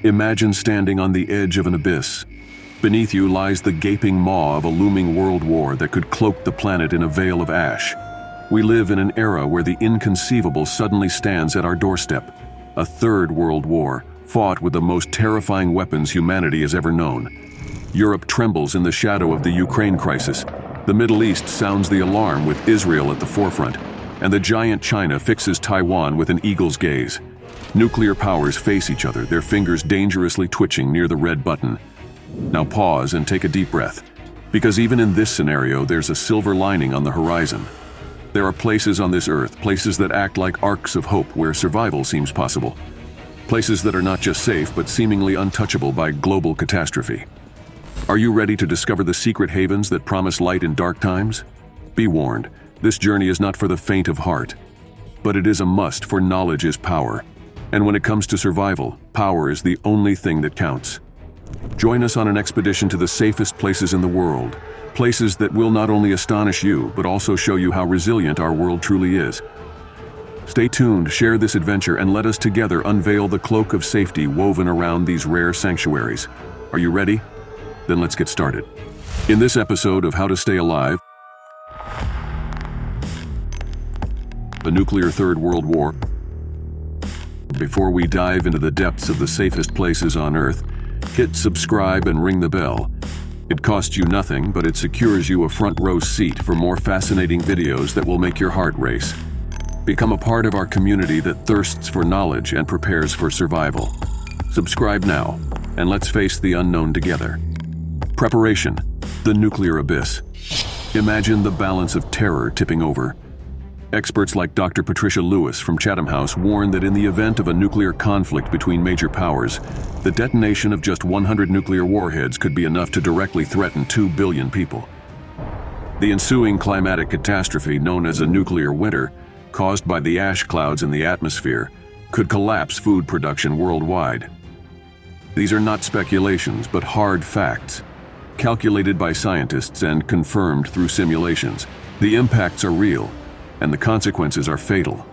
Imagine standing on the edge of an abyss. Beneath you lies the gaping maw of a looming world war that could cloak the planet in a veil of ash. We live in an era where the inconceivable suddenly stands at our doorstep. A third world war, fought with the most terrifying weapons humanity has ever known. Europe trembles in the shadow of the Ukraine crisis. The Middle East sounds the alarm with Israel at the forefront. And the giant China fixes Taiwan with an eagle's gaze. Nuclear powers face each other, their fingers dangerously twitching near the red button. Now pause and take a deep breath, because even in this scenario, there's a silver lining on the horizon. There are places on this earth, places that act like arks of hope where survival seems possible. Places that are not just safe, but seemingly untouchable by global catastrophe. Are you ready to discover the secret havens that promise light in dark times? Be warned, this journey is not for the faint of heart. But it is a must, for knowledge is power. And when it comes to survival, power is the only thing that counts. Join us on an expedition to the safest places in the world. Places that will not only astonish you, but also show you how resilient our world truly is. Stay tuned, share this adventure, and let us together unveil the cloak of safety woven around these rare sanctuaries. Are you ready? Then let's get started. In this episode of How to Stay Alive, the nuclear Third World War. Before we dive into the depths of the safest places on Earth, hit subscribe and ring the bell. It costs you nothing, but it secures you a front row seat for more fascinating videos that will make your heart race. Become a part of our community that thirsts for knowledge and prepares for survival. Subscribe now, and let's face the unknown together. Preparation: the nuclear abyss. Imagine the balance of terror tipping over. Experts like Dr. Patricia Lewis from Chatham House warn that in the event of a nuclear conflict between major powers, the detonation of just 100 nuclear warheads could be enough to directly threaten 2 billion people. The ensuing climatic catastrophe, known as a nuclear winter, caused by the ash clouds in the atmosphere, could collapse food production worldwide. These are not speculations, but hard facts, calculated by scientists and confirmed through simulations. The impacts are real, and the consequences are fatal.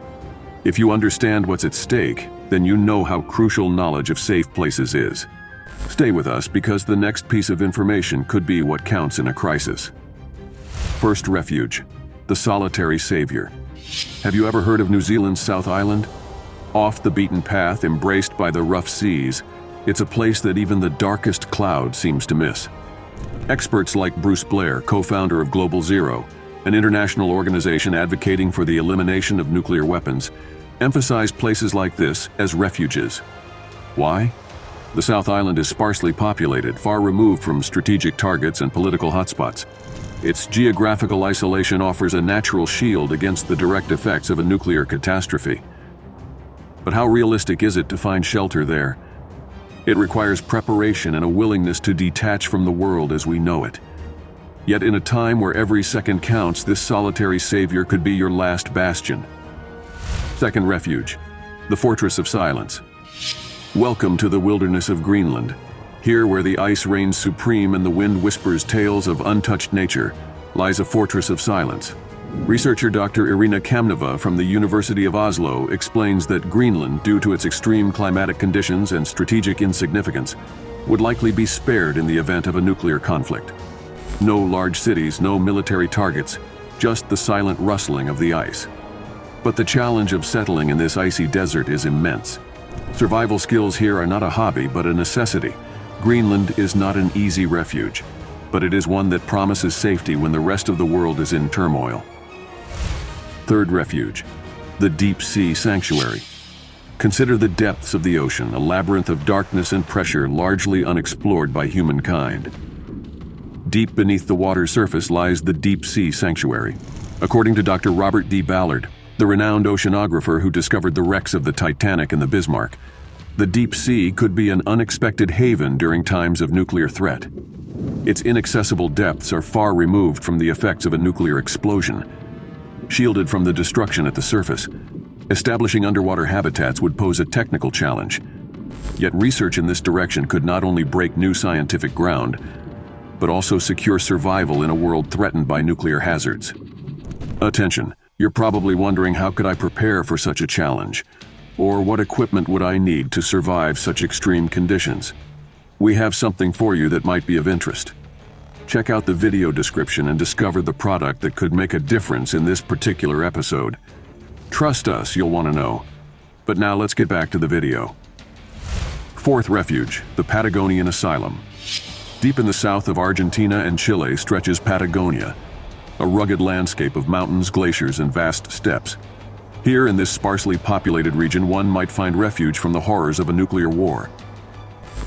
If you understand what's at stake, then you know how crucial knowledge of safe places is. Stay with us, because the next piece of information could be what counts in a crisis. First, Refuge, the solitary savior. Have you ever heard of New Zealand's South Island? Off the beaten path, embraced by the rough seas, it's a place that even the darkest cloud seems to miss. Experts like Bruce Blair, co-founder of Global Zero, an international organization advocating for the elimination of nuclear weapons, emphasize places like this as refuges. Why? The South Island is sparsely populated, far removed from strategic targets and political hotspots. Its geographical isolation offers a natural shield against the direct effects of a nuclear catastrophe. But how realistic is it to find shelter there? It requires preparation and a willingness to detach from the world as we know it. Yet in a time where every second counts, this solitary savior could be your last bastion. Second refuge, the Fortress of Silence. Welcome to the wilderness of Greenland. Here, where the ice reigns supreme and the wind whispers tales of untouched nature, lies a fortress of silence. Researcher Dr. Irina Kamneva from the University of Oslo explains that Greenland, due to its extreme climatic conditions and strategic insignificance, would likely be spared in the event of a nuclear conflict. No large cities, no military targets, just the silent rustling of the ice. But the challenge of settling in this icy desert is immense. Survival skills here are not a hobby, but a necessity. Greenland is not an easy refuge, but it is one that promises safety when the rest of the world is in turmoil. Third refuge, the deep sea sanctuary. Consider the depths of the ocean, a labyrinth of darkness and pressure largely unexplored by humankind. Deep beneath the water's surface lies the Deep Sea Sanctuary. According to Dr. Robert D. Ballard, the renowned oceanographer who discovered the wrecks of the Titanic and the Bismarck, the deep sea could be an unexpected haven during times of nuclear threat. Its inaccessible depths are far removed from the effects of a nuclear explosion. Shielded from the destruction at the surface, establishing underwater habitats would pose a technical challenge. Yet research in this direction could not only break new scientific ground, but also secure survival in a world threatened by nuclear hazards. Attention, you're probably wondering, how could I prepare for such a challenge? Or what equipment would I need to survive such extreme conditions? We have something for you that might be of interest. Check out the video description and discover the product that could make a difference in this particular episode. Trust us, you'll want to know. But now let's get back to the video. Fourth refuge, the Patagonian Asylum. Deep in the south of Argentina and Chile stretches Patagonia, a rugged landscape of mountains, glaciers, and vast steppes. Here in this sparsely populated region, one might find refuge from the horrors of a nuclear war.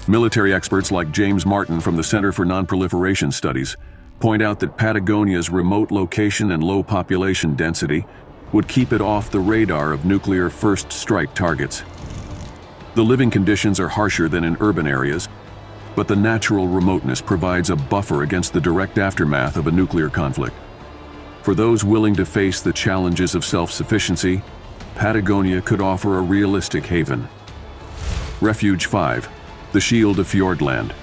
Military experts like James Martin from the Center for Non-Proliferation Studies point out that Patagonia's remote location and low population density would keep it off the radar of nuclear first strike targets. The living conditions are harsher than in urban areas, but the natural remoteness provides a buffer against the direct aftermath of a nuclear conflict. For those willing to face the challenges of self-sufficiency, Patagonia could offer a realistic haven. Refuge 5. The Shield of Fiordland.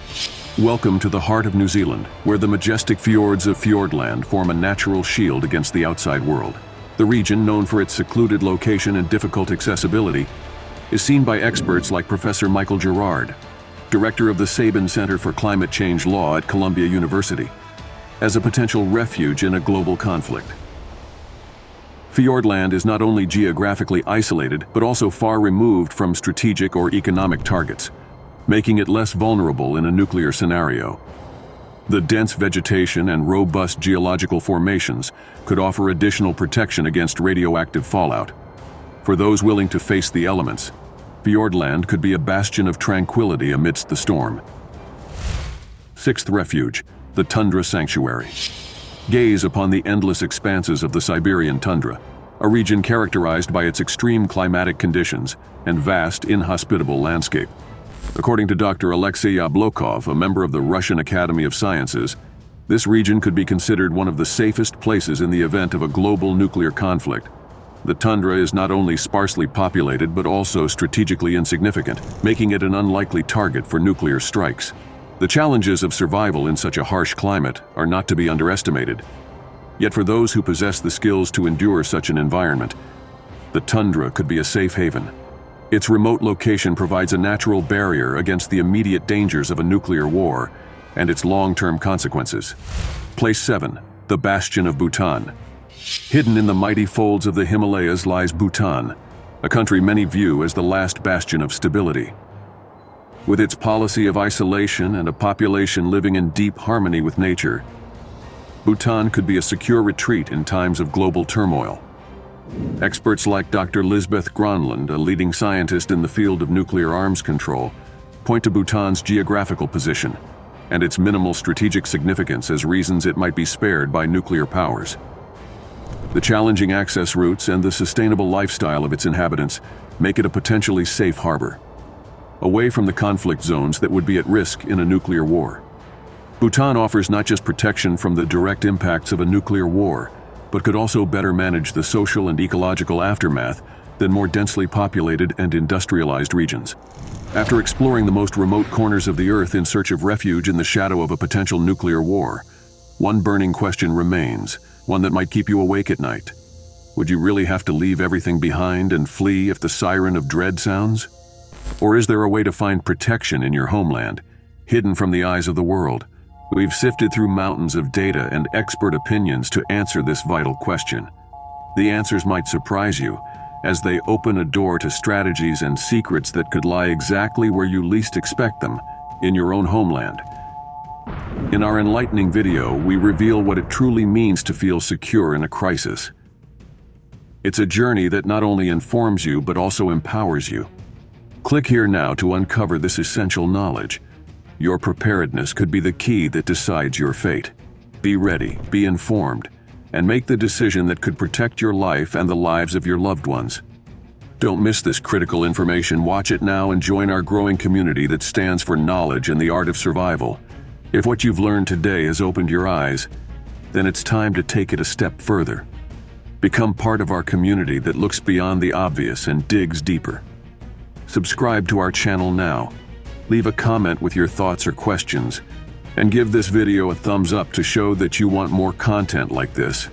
Welcome to the heart of New Zealand, where the majestic fjords of Fiordland form a natural shield against the outside world. The region, known for its secluded location and difficult accessibility, is seen by experts like Professor Michael Gerard, director of the Sabin Center for Climate Change Law at Columbia University, as a potential refuge in a global conflict. Fiordland is not only geographically isolated, but also far removed from strategic or economic targets, making it less vulnerable in a nuclear scenario. The dense vegetation and robust geological formations could offer additional protection against radioactive fallout. For those willing to face the elements, Fiordland could be a bastion of tranquility amidst the storm. Sixth refuge, the Tundra Sanctuary. Gaze upon the endless expanses of the Siberian tundra, a region characterized by its extreme climatic conditions and vast, inhospitable landscape. According to Dr. Alexei Yablokov, a member of the Russian Academy of Sciences, this region could be considered one of the safest places in the event of a global nuclear conflict. The tundra is not only sparsely populated but also strategically insignificant, making it an unlikely target for nuclear strikes. The challenges of survival in such a harsh climate are not to be underestimated. Yet for those who possess the skills to endure such an environment, the tundra could be a safe haven. Its remote location provides a natural barrier against the immediate dangers of a nuclear war and its long-term consequences. Place 7. The Bastion of Bhutan. Hidden in the mighty folds of the Himalayas lies Bhutan, a country many view as the last bastion of stability. With its policy of isolation and a population living in deep harmony with nature, Bhutan could be a secure retreat in times of global turmoil. Experts like Dr. Lisbeth Gronlund, a leading scientist in the field of nuclear arms control, point to Bhutan's geographical position and its minimal strategic significance as reasons it might be spared by nuclear powers. The challenging access routes and the sustainable lifestyle of its inhabitants make it a potentially safe harbor, away from the conflict zones that would be at risk in a nuclear war. Bhutan offers not just protection from the direct impacts of a nuclear war, but could also better manage the social and ecological aftermath than more densely populated and industrialized regions. After exploring the most remote corners of the Earth in search of refuge in the shadow of a potential nuclear war, one burning question remains, one that might keep you awake at night. Would you really have to leave everything behind and flee if the siren of dread sounds? Or is there a way to find protection in your homeland, hidden from the eyes of the world? We've sifted through mountains of data and expert opinions to answer this vital question. The answers might surprise you, as they open a door to strategies and secrets that could lie exactly where you least expect them, in your own homeland. In our enlightening video, we reveal what it truly means to feel secure in a crisis. It's a journey that not only informs you, but also empowers you. Click here now to uncover this essential knowledge. Your preparedness could be the key that decides your fate. Be ready, be informed, and make the decision that could protect your life and the lives of your loved ones. Don't miss this critical information. Watch it now and join our growing community that stands for knowledge and the art of survival. If what you've learned today has opened your eyes, then it's time to take it a step further. Become part of our community that looks beyond the obvious and digs deeper. Subscribe to our channel now. Leave a comment with your thoughts or questions, and give this video a thumbs up to show that you want more content like this.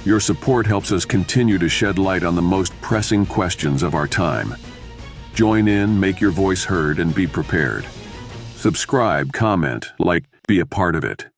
Your support helps us continue to shed light on the most pressing questions of our time. Join in, make your voice heard, and be prepared. Subscribe, comment, like, be a part of it.